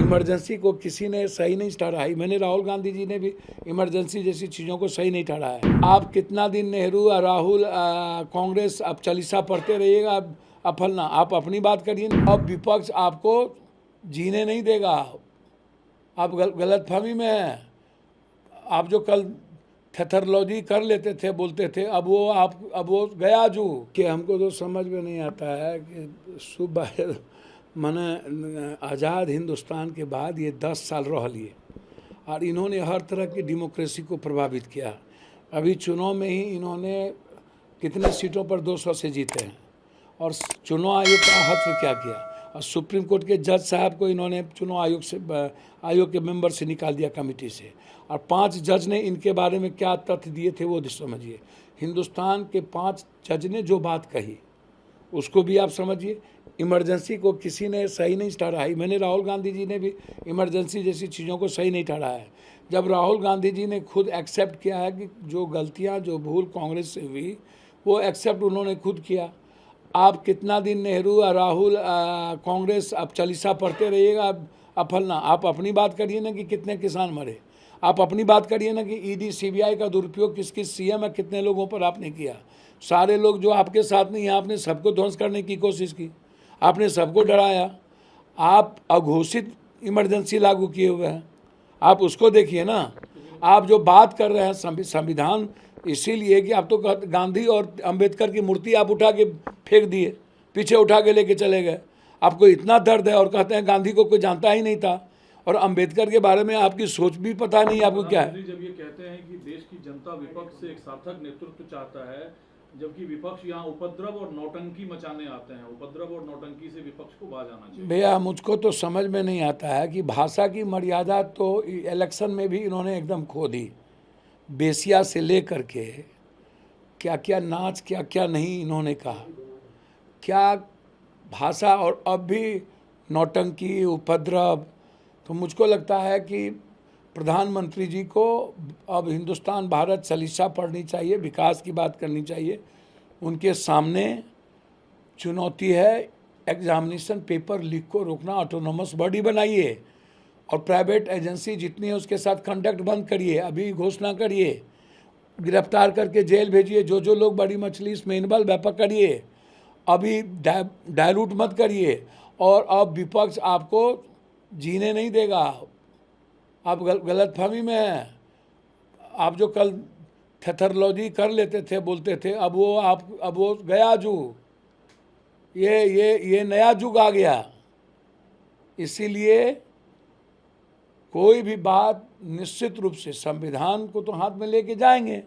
Emergency को किसी ने सही नहीं ठहराई। मैंने राहुल गांधी जी ने भी इमरजेंसी जैसी चीज़ों को सही नहीं ठहराया। आप कितना दिन नेहरू राहुल कांग्रेस अब चालीसा पढ़ते रहिएगा, अब फलना। आप अपनी बात करिए। अब विपक्ष आपको जीने नहीं देगा। आप गलतफहमी में हैं। आप जो कल थेथरलॉजी कर लेते थे, बोलते थे, अब वो गया जू कि हमको तो समझ में नहीं आता है कि सुबह माने आज़ाद हिंदुस्तान के बाद ये 10 साल रह लिए और इन्होंने हर तरह की डेमोक्रेसी को प्रभावित किया। अभी चुनाव में ही इन्होंने कितने सीटों पर 200 से जीते हैं और चुनाव आयोग का हद क्या किया। और सुप्रीम कोर्ट के जज साहब को इन्होंने चुनाव आयोग के मेंबर से निकाल दिया, कमेटी से। और 5 जज ने इनके बारे में क्या तथ्य दिए थे वो समझिए। हिंदुस्तान के 5 जज ने जो बात कही उसको भी आप समझिए। इमरजेंसी को किसी ने सही नहीं ठहराई। मैंने राहुल गांधी जी ने भी इमरजेंसी जैसी चीज़ों को सही नहीं ठहराया है। जब राहुल गांधी जी ने खुद एक्सेप्ट किया है कि जो गलतियां, जो भूल कांग्रेस से हुई, वो एक्सेप्ट उन्होंने खुद किया। आप कितना दिन नेहरू राहुल कांग्रेस अब चालीसा पढ़ते रहिएगा, अब फलना। आप अपनी बात करिए ना कि कितने किसान मरे। आप अपनी बात करिए ना कि ईडी सीबीआई का दुरुपयोग किस सीएम है, कितने लोगों पर आपने किया। सारे लोग जो आपके साथ नहीं हैं, आपने सबको ध्वंस करने की कोशिश की, आपने सबको डराया। आप अघोषित इमरजेंसी लागू किए हुए हैं, आप उसको देखिए ना। आप जो बात कर रहे हैं संविधान, इसीलिए कि आप तो गांधी और अंबेडकर की मूर्ति आप उठा के फेंक दिए, पीछे उठा के लेके चले गए। आपको इतना दर्द है और कहते हैं गांधी को कोई जानता ही नहीं था और अंबेडकर के बारे में आपकी सोच भी पता नहीं आपको क्या है। जब ये कहते हैं कि देश की जनता विपक्ष से एक सार्थक नेतृत्व चाहता है, जबकि विपक्ष यहाँ उपद्रव और नौटंकी मचाने आते हैं, उपद्रव और नौटंकी से विपक्ष को बाज आना चाहिए। भैया मुझको तो समझ में नहीं आता है कि भाषा की मर्यादा तो इलेक्शन में भी इन्होंने एकदम खो दी। बेसिया से लेकर के क्या क्या नाच, क्या क्या नहीं इन्होंने कहा, क्या भाषा। और अब भी नौटंकी, उपद्रव। तो मुझको लगता है कि प्रधानमंत्री जी को अब हिंदुस्तान भारत चालीसा पढ़नी चाहिए, विकास की बात करनी चाहिए। उनके सामने चुनौती है एग्जामिनेशन पेपर लीक को रोकना। ऑटोनोमस बॉडी बनाइए और प्राइवेट एजेंसी जितनी है उसके साथ कंडक्ट बंद करिए, अभी घोषणा करिए, गिरफ्तार करके जेल भेजिए। जो लोग बड़ी मछली स्मेनबल व्यापक करिए, अभी डायलूट मत करिए। और अब विपक्ष आपको जीने नहीं देगा। आप गलतफहमी में हैं। आप जो कल थेथरलॉजी कर लेते थे, बोलते थे, अब वो गया जू। ये नया युग आ गया। इसीलिए कोई भी बात निश्चित रूप से संविधान को तो हाथ में लेके जाएंगे।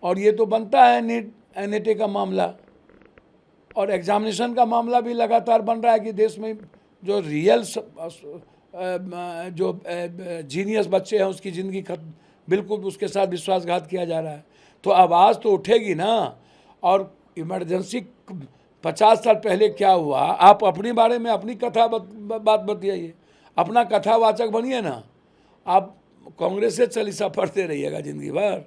और ये तो बनता है नीट एनईटी का मामला और एग्जामिनेशन का मामला भी लगातार बन रहा है कि देश में जो रियल जो जीनियस बच्चे हैं उसकी ज़िंदगी बिल्कुल उसके साथ विश्वासघात किया जा रहा है। तो आवाज़ तो उठेगी ना। और इमरजेंसी 50 साल पहले क्या हुआ, आप अपने बारे में अपनी बात बताइए, अपना कथावाचक बनिए ना। आप कांग्रेस से चालीसा पढ़ते रहिएगा ज़िंदगी भर।